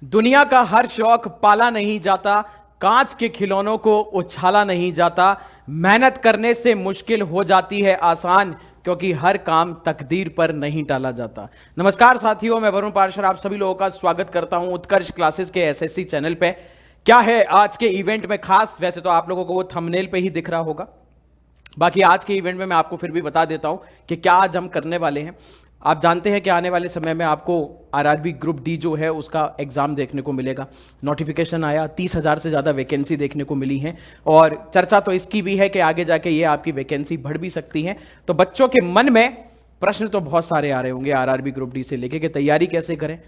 दुनिया का हर शौक पाला नहीं जाता, कांच के खिलौनों को उछाला नहीं जाता। मेहनत करने से मुश्किल हो जाती है आसान, क्योंकि हर काम तकदीर पर नहीं टाला जाता। नमस्कार साथियों, मैं वरुण पार्शर आप सभी लोगों का स्वागत करता हूं उत्कर्ष क्लासेस के एसएससी चैनल पे। क्या है आज के इवेंट में खास? वैसे तो आप लोगों को वो थंबनेल पे ही दिख रहा होगा, बाकी आज के इवेंट में मैं आपको फिर भी बता देता हूं कि क्या आज हम करने वाले हैं। आप जानते हैं कि आने वाले समय में आपको आरआरबी ग्रुप डी जो है उसका एग्जाम देखने को मिलेगा। नोटिफिकेशन आया, 30,000 से ज़्यादा वैकेंसी देखने को मिली है और चर्चा तो इसकी भी है कि आगे जाके ये आपकी वैकेंसी बढ़ भी सकती है। तो बच्चों के मन में प्रश्न तो बहुत सारे आ रहे होंगे आरआरबी ग्रुप डी से लेके कि तैयारी कैसे करें।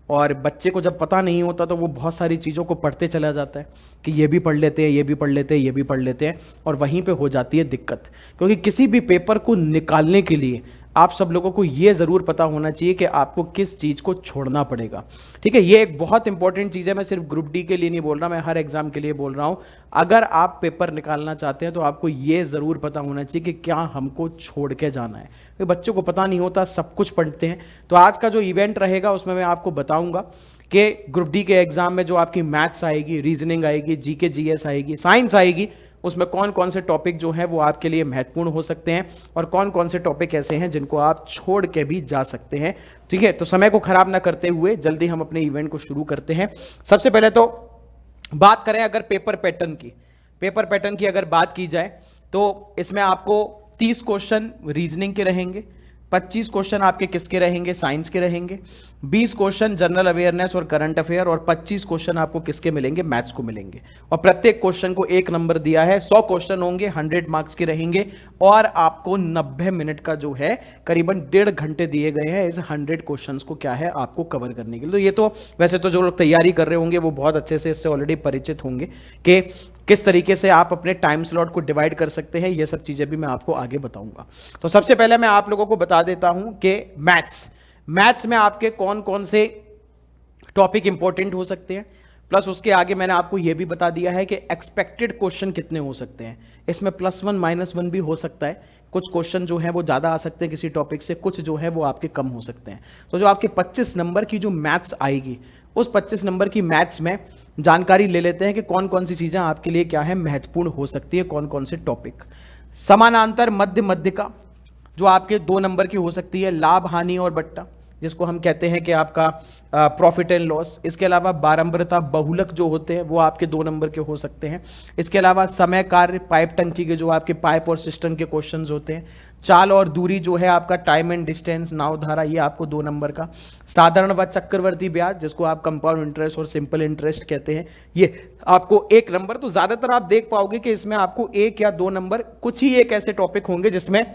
और बच्चे को जब पता नहीं होता तो वो बहुत सारी चीज़ों को पढ़ते चला जाता है कि ये भी पढ़ लेते हैं, ये भी पढ़ लेते हैं, ये भी पढ़ लेते हैं, और वहीं पे हो जाती है दिक्कत। क्योंकि किसी भी पेपर को निकालने के लिए आप सब लोगों को ये ज़रूर पता होना चाहिए कि आपको किस चीज़ को छोड़ना पड़ेगा। ठीक है, ये एक बहुत इंपॉर्टेंट चीज़ है। मैं सिर्फ ग्रुप डी के लिए नहीं बोल रहा, मैं हर एग्जाम के लिए बोल रहा हूँ। अगर आप पेपर निकालना चाहते हैं तो आपको ये ज़रूर पता होना चाहिए कि क्या हमको छोड़ के जाना है। तो बच्चों को पता नहीं होता, सब कुछ पढ़ते हैं। तो आज का जो इवेंट रहेगा उसमें मैं आपको बताऊंगा कि ग्रुप डी के एग्जाम में जो आपकी मैथ्स आएगी, रीजनिंग आएगी, जीके जीएस आएगी, साइंस आएगी, उसमें कौन कौन से टॉपिक जो है वो आपके लिए महत्वपूर्ण हो सकते हैं और कौन कौन से टॉपिक ऐसे हैं जिनको आप छोड़ के भी जा सकते हैं। ठीक है, तो समय को खराब ना करते हुए जल्दी हम अपने इवेंट को शुरू करते हैं। सबसे पहले तो बात करें अगर पेपर पैटर्न की अगर बात की जाए तो इसमें आपको 30 क्वेश्चन रीजनिंग के रहेंगे, 25 क्वेश्चन आपके किसके रहेंगे? साइंस के रहेंगे, 20 क्वेश्चन जनरल अवेयरनेस और करंट अफेयर, और 25 क्वेश्चन आपको किसके मिलेंगे? मैथ्स को मिलेंगे। और प्रत्येक क्वेश्चन को 1 नंबर दिया है। 100 क्वेश्चन होंगे, 100 मार्क्स के रहेंगे, और आपको 90 मिनट का जो है करीबन 1.5 घंटे दिए गए हैं इस 100 क्वेश्चन को क्या है आपको कवर करने के लिए। तो ये तो वैसे तो जो लोग तैयारी कर रहे होंगे वो बहुत अच्छे से इससे ऑलरेडी परिचित होंगे कि किस तरीके से आप अपने टाइम स्लॉट को डिवाइड कर सकते हैं। ये सब चीजें भी मैं आपको आगे बताऊंगा। तो सबसे पहले मैं आप लोगों को बता देता हूं कि मैथ्स में आपके कौन कौन से टॉपिक इंपॉर्टेंट हो सकते हैं, प्लस उसके आगे मैंने आपको यह भी बता दिया है कि एक्सपेक्टेड क्वेश्चन कितने हो सकते हैं। इसमें +1 -1 भी हो सकता है। कुछ क्वेश्चन जो है वो ज्यादा आ सकते हैं किसी टॉपिक से, कुछ जो है वो आपके कम हो सकते हैं। तो जो आपके 25 नंबर की जो मैथ्स आएगी, उस 25 नंबर की मैथ्स में जानकारी ले लेते हैं कि कौन कौन सी चीजें आपके लिए क्या है महत्वपूर्ण हो सकती है, कौन कौन से टॉपिक। समानांतर मध्यिका जो आपके 2 नंबर की हो सकती है, लाभ हानि और बट्टा जिसको हम कहते हैं कि आपका प्रॉफिट एंड लॉस। इसके अलावा बारंबारता बहुलक जो होते हैं वो आपके 2 नंबर के हो सकते हैं। इसके अलावा समय कार्य, पाइप टंकी के जो आपके पाइप और सिस्टम के क्वेश्चंस होते हैं। चाल और दूरी जो है आपका टाइम एंड डिस्टेंस, नाव धारा, ये आपको 2 नंबर का। साधारण व चक्रवर्ती ब्याज जिसको आप कंपाउंड इंटरेस्ट और सिंपल इंटरेस्ट कहते हैं, ये आपको 1 नंबर। तो ज्यादातर आप देख पाओगे कि इसमें आपको 1 या 2 नंबर, कुछ ही एक ऐसे टॉपिक होंगे जिसमें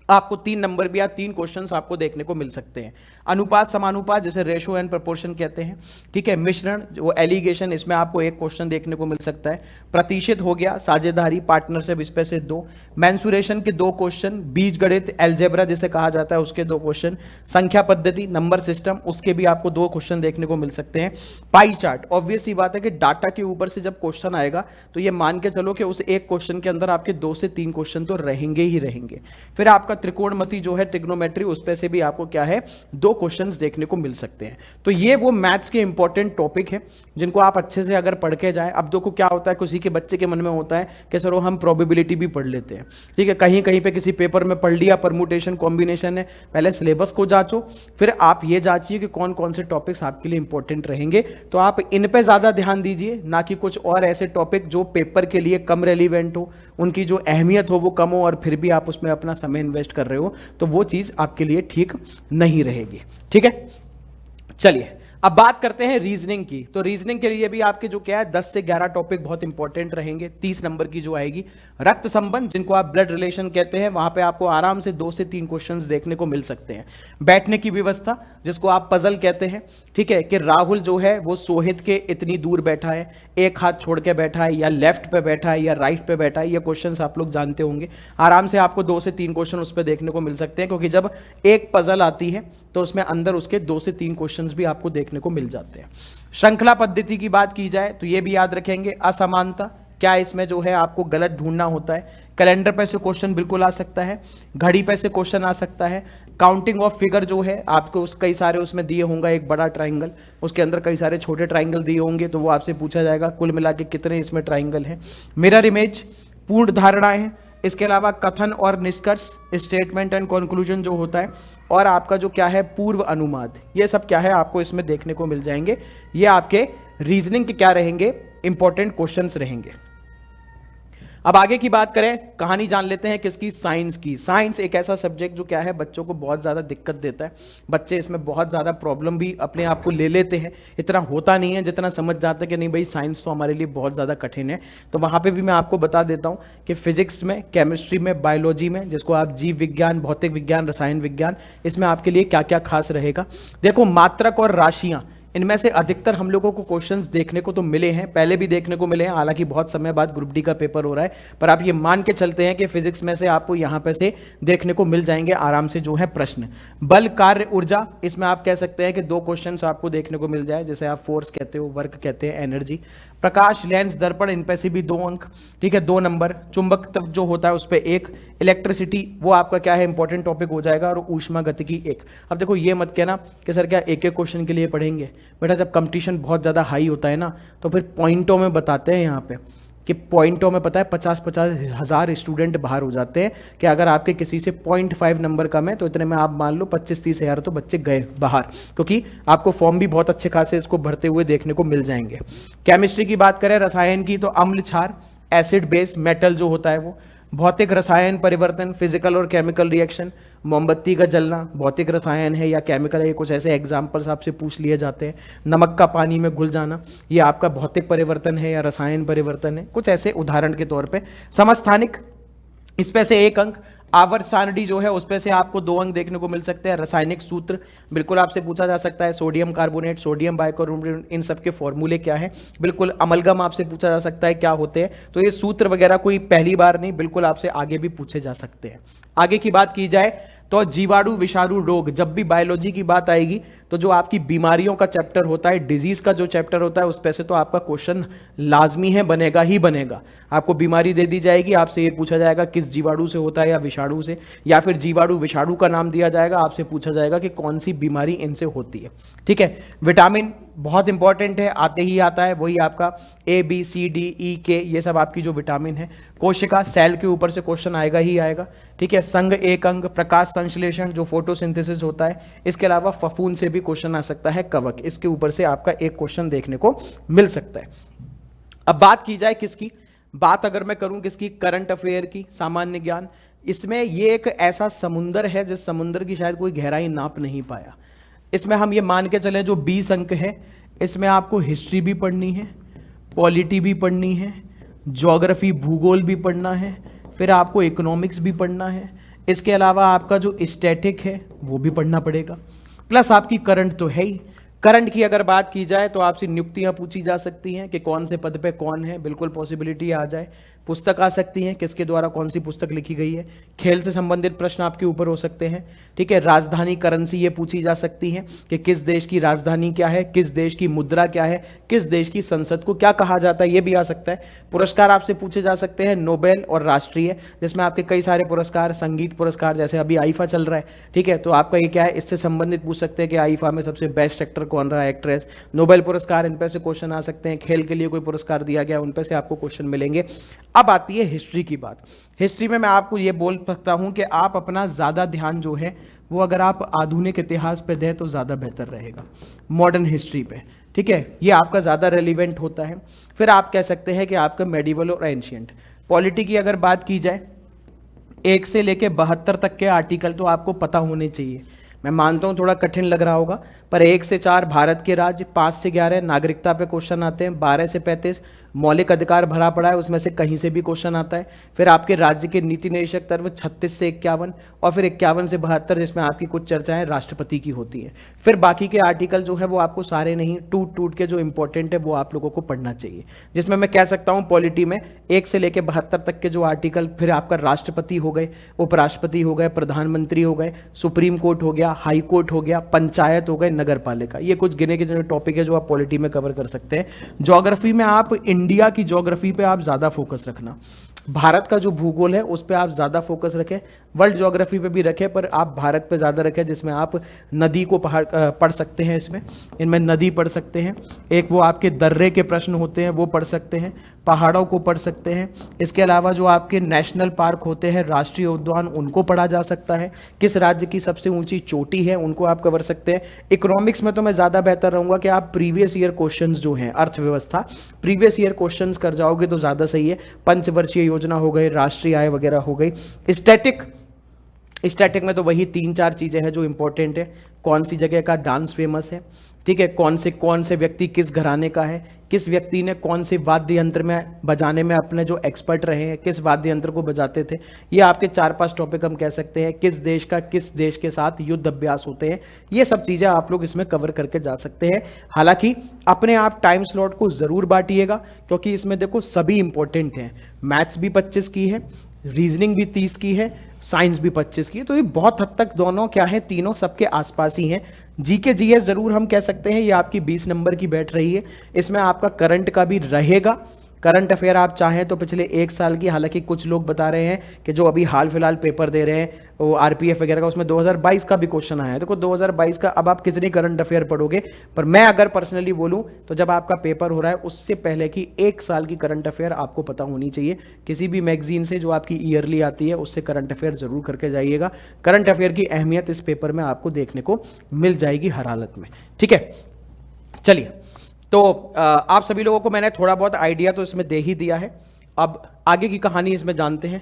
आपको 3 नंबर भी या 3 क्वेश्चंस आपको देखने को मिल सकते हैं। अनुपात समानुपात जिसे रेशो एंड प्रोपोर्शन कहते हैं। ठीक है, मिश्रण जो एलिगेशन, इसमें आपको 1 क्वेश्चन देखने को मिल सकता है। प्रतिशत हो गया, साझेदारी, पार्टनरशिप, इस पे से 2। मेंसुरेशन के 2 क्वेश्चन, बीजगणित एल्जेब्रा जिसे कहा जाता है उसके 2 क्वेश्चन। संख्या पद्धति, नंबर सिस्टम, उसके भी आपको 2 क्वेश्चन देखने को मिल सकते हैं। पाई चार्ट, ऑब्वियस ही बात है कि डाटा के ऊपर से जब क्वेश्चन आएगा तो ये मान के चलो कि उस 1 क्वेश्चन के अंदर आपके 2 से 3 क्वेश्चन तो रहेंगे ही रहेंगे। फिर आपका त्रिकोणमिति जो है, ट्रिग्नोमेट्री, उस पे से भी आपको क्या है 2 क्वेश्चंस देखने को मिल सकते हैं। तो ये वो मैथ्स के इंपॉर्टेंट टॉपिक है जिनको आप अच्छे से अगर पढ़ के जाए। अब देखो क्या होता है, किसी के बच्चे के मन में होता है कि सर हम प्रोबेबिलिटी भी पढ़ लेते हैं। ठीक है, कहीं कहीं पे किसी पेपर में पढ़ लिया, परमुटेशन कॉम्बिनेशन है। पहले सिलेबस को जांचो, फिर आप ये जांचिए कि कौन कौन से टॉपिक्स आपके लिए इंपॉर्टेंट रहेंगे। तो आप इन पे ज्यादा ध्यान दीजिए, ना कि कुछ और ऐसे टॉपिक जो पेपर के लिए कम रेलिवेंट हो, उनकी जो अहमियत हो वो कम हो, और फिर भी आप उसमें अपना समय इन्वेस्ट कर रहे हो, तो वो चीज आपके लिए ठीक नहीं रहेगी। ठीक है, चलिए अब बात करते हैं रीजनिंग की। तो रीजनिंग के लिए भी आपके जो क्या है 10 से 11 टॉपिक बहुत इंपॉर्टेंट रहेंगे। 30 नंबर की जो आएगी, रक्त संबंध जिनको आप ब्लड रिलेशन कहते हैं, वहां पे आपको आराम से 2 से 3 क्वेश्चंस देखने को मिल सकते हैं। बैठने की व्यवस्था जिसको आप पजल कहते हैं, ठीक है, कि राहुल जो है वो सोहित के इतनी दूर बैठा है, एक हाथ छोड़ के बैठा है, या लेफ्ट पे बैठा है या राइट पे बैठा है, ये क्वेश्चंस आप लोग जानते होंगे। आराम से आपको 2 से 3 क्वेश्चन उस पर देखने को मिल सकते हैं, क्योंकि जब एक पजल आती है तो उसमें अंदर उसके 2 से 3 क्वेश्चंस भी आपको देखने को मिल जाते हैं। श्रृंखला पद्धति की बात की जाए तो ये भी याद रखेंगे, असमानता, क्या इसमें जो है आपको गलत ढूंढना होता है। कैलेंडर पे से क्वेश्चन बिल्कुल आ सकता है, घड़ी पे से क्वेश्चन आ सकता है, काउंटिंग ऑफ फिगर जो है आपको उस कई सारे उसमें दिए होंगे, एक बड़ा ट्राइंगल, उसके अंदर कई सारे छोटे ट्राइंगल दिए होंगे, तो वो आपसे पूछा जाएगा कुल मिला के कितने इसमें ट्राइंगल हैं। मिरर इमेज पूर्ण धारणाएं हैं। इसके अलावा कथन और निष्कर्ष, स्टेटमेंट एंड कंक्लूजन जो होता है, और आपका जो क्या है पूर्व अनुमाद, ये सब क्या है आपको इसमें देखने को मिल जाएंगे। ये आपके रीजनिंग के क्या रहेंगे, इंपॉर्टेंट क्वेश्चंस रहेंगे। अब आगे की बात करें, कहानी जान लेते हैं किसकी, साइंस की। साइंस एक ऐसा सब्जेक्ट जो क्या है बच्चों को बहुत ज़्यादा दिक्कत देता है, बच्चे इसमें बहुत ज़्यादा प्रॉब्लम भी अपने आप को ले लेते हैं, इतना होता नहीं है जितना समझ जाते हैं कि नहीं भाई साइंस तो हमारे लिए बहुत ज़्यादा कठिन है। तो वहाँ पे भी मैं आपको बता देता हूँ कि फिजिक्स में, केमिस्ट्री में, बायोलॉजी में, जिसको आप जीव विज्ञान, भौतिक विज्ञान, रसायन विज्ञान, इसमें आपके लिए क्या क्या खास रहेगा। देखो मात्रक और राशियाँ, इनमें से अधिकतर हम लोगों को क्वेश्चंस देखने को तो मिले हैं, पहले भी देखने को मिले हैं, हालांकि बहुत समय बाद ग्रुप डी का पेपर हो रहा है, पर आप ये मान के चलते हैं कि फिजिक्स में से आपको यहाँ पे से देखने को मिल जाएंगे आराम से जो है प्रश्न। बल, कार्य, ऊर्जा, इसमें आप कह सकते हैं कि 2 क्वेश्चंस आपको देखने को मिल जाए, जैसे आप फोर्स कहते हो, वर्क कहते हैं, एनर्जी। प्रकाश, लेंस, दर्पण, इन पे से भी 2 अंक, ठीक है, 2 नंबर। चुंबक तत्व जो होता है उस पर 1, इलेक्ट्रिसिटी वो आपका क्या है इंपॉर्टेंट टॉपिक हो जाएगा, और ऊष्मा गतिकी 1। अब देखो ये मत कहना कि सर क्या एक एक क्वेश्चन के लिए पढ़ेंगे, बेटा जब कंपटीशन बहुत ज़्यादा हाई होता है ना तो फिर पॉइंटों में बताते हैं यहाँ पे कि पॉइंटों में पता है 50-50 हज़ार स्टूडेंट बाहर हो जाते हैं कि अगर आपके किसी से 0.5 नंबर कम है तो इतने में आप मान लो 25-30 हज़ार तो बच्चे गए बाहर, क्योंकि आपको फॉर्म भी बहुत अच्छे खासे इसको भरते हुए देखने को मिल जाएंगे। केमिस्ट्री की बात करें, रसायन की, तो अम्ल, क्षार, एसिड, बेस, मेटल जो होता है वो। भौतिक रसायन परिवर्तन, फिजिकल और केमिकल रिएक्शन, मोमबत्ती का जलना भौतिक रसायन है या केमिकल है, कुछ ऐसे एग्जाम्पल्स आपसे पूछ लिए जाते हैं। नमक का पानी में घुल जाना, ये आपका भौतिक परिवर्तन है या रसायन परिवर्तन है, कुछ ऐसे उदाहरण के तौर पे। समस्थानिक, इस पे से 1 अंक। आवर्त सारणी जो है उस पे से आपको 2 अंक देखने को मिल सकते हैं। रासायनिक सूत्र बिल्कुल आपसे पूछा जा सकता है, सोडियम कार्बोनेट, सोडियम बाइकार्बोनेट, इन सब के फॉर्मूले क्या हैं। बिल्कुल अमलगम आपसे पूछा जा सकता है क्या होते हैं, तो ये सूत्र वगैरह कोई पहली बार नहीं, बिल्कुल आपसे आगे भी पूछे जा सकते हैं। आगे की बात की जाए तो जीवाणु विषाणु रोग, जब भी बायोलॉजी की बात आएगी तो जो आपकी बीमारियों का चैप्टर होता है, डिजीज का जो चैप्टर होता है, उस पे से तो आपका क्वेश्चन लाजमी है, बनेगा ही बनेगा। आपको बीमारी दे दी जाएगी, आपसे ये पूछा जाएगा किस जीवाणु से होता है या विषाणु से, या फिर जीवाणु विषाणु का नाम दिया जाएगा, आपसे पूछा जाएगा कि कौन सी बीमारी इनसे होती है। ठीक है, विटामिन बहुत इंपॉर्टेंट है, आते ही आता है, वही आपका ABCDEK, ये सब आपकी जो विटामिन है। कोशिका, सेल के ऊपर से क्वेश्चन आएगा ही आएगा। ठीक है, संघ 1 अंक। प्रकाश संश्लेषण जो फोटोसिंथेसिस होता है, इसके अलावा फफूंद से भी क्वेश्चन आ सकता है, कवक, इसके ऊपर से आपका एक क्वेश्चन देखने को मिल सकता है। अब बात की जाए किसकी, बात अगर मैं करूं किसकी, करंट अफेयर की, सामान्य ज्ञान। इसमें ये एक ऐसा समुंदर है जिस समुंदर की शायद कोई गहराई नाप नहीं पाया। इसमें हम ये मान के चले जो 20 अंक है, इसमें आपको हिस्ट्री भी पढ़नी है, पॉलिटी भी पढ़नी है, ज्योग्राफी भूगोल भी पढ़ना है, फिर आपको इकोनॉमिक्स भी पढ़ना है, इसके अलावा आपका जो स्टैटिक है वो भी पढ़ना पड़ेगा, प्लस आपकी करंट तो है ही। करंट की अगर बात की जाए तो आपसे नियुक्तियां पूछी जा सकती हैं कि कौन से पद पे कौन है, बिल्कुल पॉसिबिलिटी आ जाए। पुस्तक आ सकती है, किसके द्वारा कौन सी पुस्तक लिखी गई है। खेल से संबंधित प्रश्न आपके ऊपर हो सकते हैं। ठीक है, राजधानी करेंसी ये पूछी जा सकती है कि किस देश की राजधानी क्या है, किस देश की मुद्रा क्या है, किस देश की संसद को क्या कहा जाता है, ये भी आ सकता है। पुरस्कार आपसे पूछे जा सकते हैं, नोबेल और राष्ट्रीय, जिसमें आपके कई सारे पुरस्कार, संगीत पुरस्कार, जैसे अभी आईफा चल रहा है। ठीक है, तो आपका ये क्या है, इससे संबंधित पूछ सकते हैं कि आईफा में सबसे बेस्ट एक्टर कौन रहा, एक्ट्रेस। नोबेल पुरस्कार, इन पे से क्वेश्चन आ सकते हैं। खेल के लिए कोई पुरस्कार दिया गया, उन पे से आपको क्वेश्चन मिलेंगे। अब आती है हिस्ट्री की बात। हिस्ट्री में मैं आपको ये बोल सकता हूं कि आप अपना ज्यादा ध्यान जो है वो अगर आप आधुनिक इतिहास पे दें तो ज्यादा बेहतर रहेगा, मॉडर्न हिस्ट्री पे। ठीक है, ये आपका ज्यादा रेलिवेंट होता है। फिर आप कह सकते हैं कि आपका मेडिवल और एंशिएंट। पॉलिटी की अगर बात की जाए, 1 से लेके 72 तक के आर्टिकल तो आपको पता होने चाहिए। मैं मानता हूं थोड़ा कठिन लग रहा होगा, पर 1 से 4 भारत के राज्य, 5 से 11 नागरिकता पे क्वेश्चन आते हैं, 12 से 35 मौलिक अधिकार भरा पड़ा है, उसमें से कहीं से भी क्वेश्चन आता है। फिर आपके राज्य के नीति निदेशक तर्व 36 से 51, और फिर 51 से 72 जिसमें आपकी कुछ चर्चाएं राष्ट्रपति की होती हैं। फिर बाकी के आर्टिकल जो है वो आपको सारे नहीं, टूट टूट के जो इंपॉर्टेंट है वो आप लोगों को पढ़ना चाहिए। जिसमें मैं कह सकता हूँ पॉलिटी में 1 से लेकर 72 तक के जो आर्टिकल, फिर आपका राष्ट्रपति हो गए, उपराष्ट्रपति हो गए, प्रधानमंत्री हो गए, सुप्रीम कोर्ट हो गया, हाई कोर्ट हो गया, पंचायत हो गए, नगर पालिका, ये कुछ गिने के जो टॉपिक है जो आप पॉलिटी में कवर कर सकते हैं। ज्योग्राफी में आप इंडिया की ज्योग्राफी पे आप ज्यादा फोकस रखना। भारत का जो भूगोल है उस पर आप ज़्यादा फोकस रखें, वर्ल्ड ज्योग्राफी पे भी रखें, पर आप भारत पे ज़्यादा रखें, जिसमें आप नदी को पढ़ सकते हैं। इनमें नदी पढ़ सकते हैं, एक वो आपके दर्रे के प्रश्न होते हैं वो पढ़ सकते हैं, पहाड़ों को पढ़ सकते हैं। इसके अलावा जो आपके नेशनल पार्क होते हैं, राष्ट्रीय उद्यान, उनको पढ़ा जा सकता है। किस राज्य की सबसे ऊंची चोटी है उनको आप कवर सकते हैं। इकोनॉमिक्स में तो मैं ज़्यादा बेहतर रहूँगा कि आप प्रीवियस ईयर क्वेश्चंस जो हैं, अर्थव्यवस्था प्रीवियस ईयर क्वेश्चंस कर जाओगे तो ज़्यादा सही है। पंचवर्षीय योजना हो गई, राष्ट्रीय आय वगैरह हो गई। स्टैटिक में तो वही 3-4 चीज़ें हैं जो इंपॉर्टेंट है। कौन सी जगह का डांस फेमस है, ठीक है, कौन से व्यक्ति किस घराने का है, किस व्यक्ति ने कौन से वाद्य यंत्र में बजाने में अपने जो एक्सपर्ट रहे हैं, किस वाद्य यंत्र को बजाते थे। ये आपके 4-5 टॉपिक हम कह सकते हैं। किस देश के साथ युद्ध अभ्यास होते हैं, ये सब चीज़ें आप लोग इसमें कवर करके जा सकते हैं। हालांकि अपने आप टाइम स्लॉट को ज़रूर बांटिएगा, क्योंकि इसमें देखो सभी इंपॉर्टेंट हैं। मैथ्स भी 25 की है, रीजनिंग भी 30 की है, साइंस भी 25 की है, तो ये बहुत हद तक दोनों क्या है, तीनों सबके आसपास ही हैं। जीके जीएस जरूर हम कह सकते हैं, ये आपकी 20 नंबर की बैठ रही है। इसमें आपका करंट का भी रहेगा। करंट अफेयर आप चाहें तो पिछले 1 साल की, हालांकि कुछ लोग बता रहे हैं कि जो अभी हाल फिलहाल पेपर दे रहे हैं वो आरपीएफ वगैरह का, उसमें 2022 का भी क्वेश्चन आया है। देखो 2022 का अब आप कितनी करंट अफेयर पढ़ोगे, पर मैं अगर पर्सनली बोलूं तो जब आपका पेपर हो रहा है उससे पहले की 1 साल की करंट अफेयर आपको पता होनी चाहिए। किसी भी मैगजीन से जो आपकी ईयरली आती है उससे करंट अफेयर जरूर करके जाइएगा। करंट अफेयर की अहमियत इस पेपर में आपको देखने को मिल जाएगी हर हालत में, ठीक है। चलिए, तो आप सभी लोगों को मैंने थोड़ा बहुत आइडिया तो इसमें दे ही दिया है। अब आगे की कहानी इसमें जानते हैं।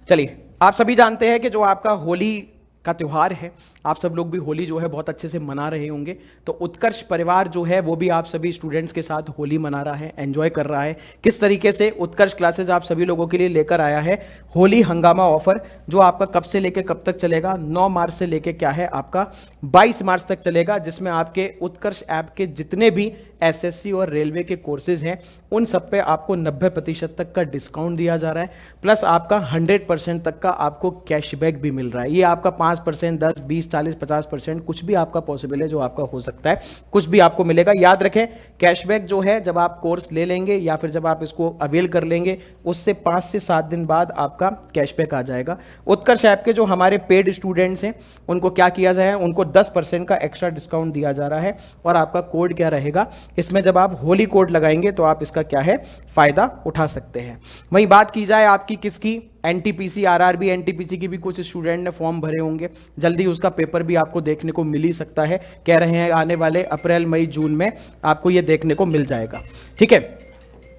चलिए, आप सभी जानते हैं कि जो आपका होली का त्यौहार है, आप सब लोग भी होली जो है बहुत अच्छे से मना रहे होंगे। तो उत्कर्ष परिवार जो है वो भी आप सभी स्टूडेंट्स के साथ होली मना रहा है, एंजॉय कर रहा है। किस तरीके से उत्कर्ष क्लासेस आप सभी लोगों के लिए लेकर आया है होली हंगामा ऑफर, जो आपका कब से लेकर कब तक चलेगा, 9 मार्च से लेकर क्या है आपका 22 मार्च तक चलेगा, जिसमें आपके उत्कर्ष ऐप के जितने भी एसएससी और रेलवे के कोर्सेज हैं उन सब पे आपको 90% तक का डिस्काउंट दिया जा रहा है, प्लस आपका 100% तक का आपको कैशबैक भी मिल रहा है। ये आपका 5%, 10, 20, 40, 50% कुछ भी आपका पॉसिबल है जो आपका हो सकता है, कुछ भी आपको मिलेगा। याद रखें, कैशबैक जो है जब आप कोर्स ले लेंगे या फिर जब आप इसको अवेल कर लेंगे उससे 5 से 7 दिन बाद आपका कैशबैक आ जाएगा। उत्कर्ष ऐप के जो हमारे पेड स्टूडेंट्स हैं उनको क्या किया जाए, उनको 10% का एक्स्ट्रा डिस्काउंट दिया जा रहा है। और आपका कोड क्या रहेगा, इसमें जब आप होली कोड लगाएंगे तो आप इसका क्या है फायदा उठा सकते हैं। वहीं बात की जाए आपकी किसकी, एनटीपीसी, आरआरबी एनटीपीसी की भी कुछ स्टूडेंट ने फॉर्म भरे होंगे, जल्दी उसका पेपर भी आपको देखने को मिल ही सकता है। कह रहे हैं आने वाले अप्रैल मई जून में आपको ये देखने को मिल जाएगा, ठीक है।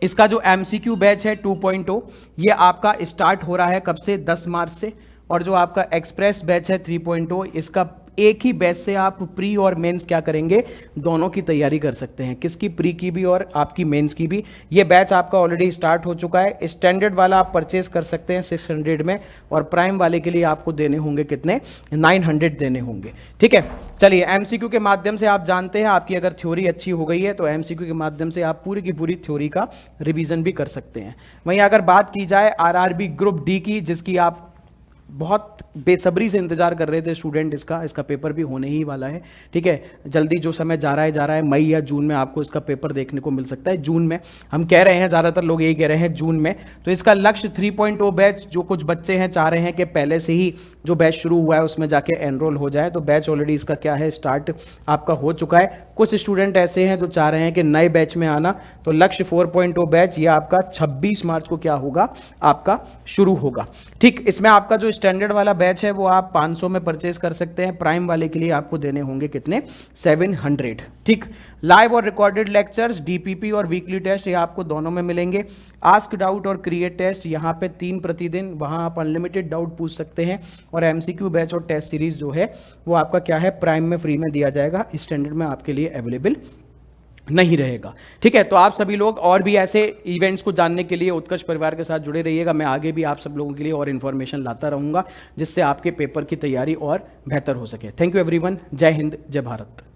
इसका जो एमसीक्यू बैच है 2.0 ये आपका स्टार्ट हो रहा है कब से, 10 मार्च से। और जो आपका एक्सप्रेस बैच है 3.0 इसका एक ही बैच से आप प्री और मेंस क्या करेंगे, दोनों की तैयारी कर सकते हैं। किसकी, प्री की भी और आपकी मेंस की भी। ये बैच आपका ऑलरेडी स्टार्ट हो चुका है। स्टैंडर्ड वाला आप परचेस कर सकते हैं 600 में, और प्राइम वाले के लिए आपको देने होंगे कितने, 900 देने होंगे, ठीक है। चलिए, एमसीक्यू के माध्यम से आप जानते हैं आपकी अगर थ्योरी अच्छी हो गई है तो एमसीक्यू के माध्यम से आप पूरी की पूरी थ्योरी का रिवीजन भी कर सकते हैं। वहीं अगर बात की जाए आरआरबी ग्रुप डी की, जिसकी आप बहुत बेसब्री से इंतजार कर रहे थे स्टूडेंट, इसका पेपर भी होने ही वाला है, ठीक है। जल्दी जो समय जा रहा है, मई या जून में आपको इसका पेपर देखने को मिल सकता है। जून में हम कह रहे हैं, ज़्यादातर लोग यही कह रहे हैं जून में। तो इसका लक्ष्य 3.0 बैच, जो कुछ बच्चे हैं चाह रहे हैं कि पहले से ही जो बैच शुरू हुआ है उसमें जाके एनरोल हो जाए, तो बैच ऑलरेडी इसका क्या है स्टार्ट आपका हो चुका है। कुछ स्टूडेंट ऐसे हैं जो चाह रहे हैं कि नए बैच में आना, तो लक्ष्य 4.0 बैच ये आपका 26 मार्च को क्या होगा, आपका शुरू होगा, ठीक। इसमें आपका जो स्टैंडर्ड वाला बैच है वो आप 500 में परचेस कर सकते हैं, प्राइम वाले के लिए आपको देने होंगे कितने, 700, ठीक। लाइव और रिकॉर्डेड लेक्चर्स, डीपीपी और वीकली टेस्ट ये आपको दोनों में मिलेंगे। आस्क डाउट और क्रिएट टेस्ट यहाँ पे 3 प्रतिदिन, वहाँ आप अनलिमिटेड डाउट पूछ सकते हैं। और एमसीक्यू बैच और टेस्ट सीरीज जो है वो आपका क्या है प्राइम में फ्री में दिया जाएगा, स्टैंडर्ड में आपके लिए अवेलेबल नहीं रहेगा, ठीक है। तो आप सभी लोग और भी ऐसे इवेंट्स को जानने के लिए उत्कर्ष परिवार के साथ जुड़े रहिएगा। मैं आगे भी आप सब लोगों के लिए और इन्फॉर्मेशन लाता रहूंगा जिससे आपके पेपर की तैयारी और बेहतर हो सके। थैंक यू एवरीवन, जय हिंद, जय भारत।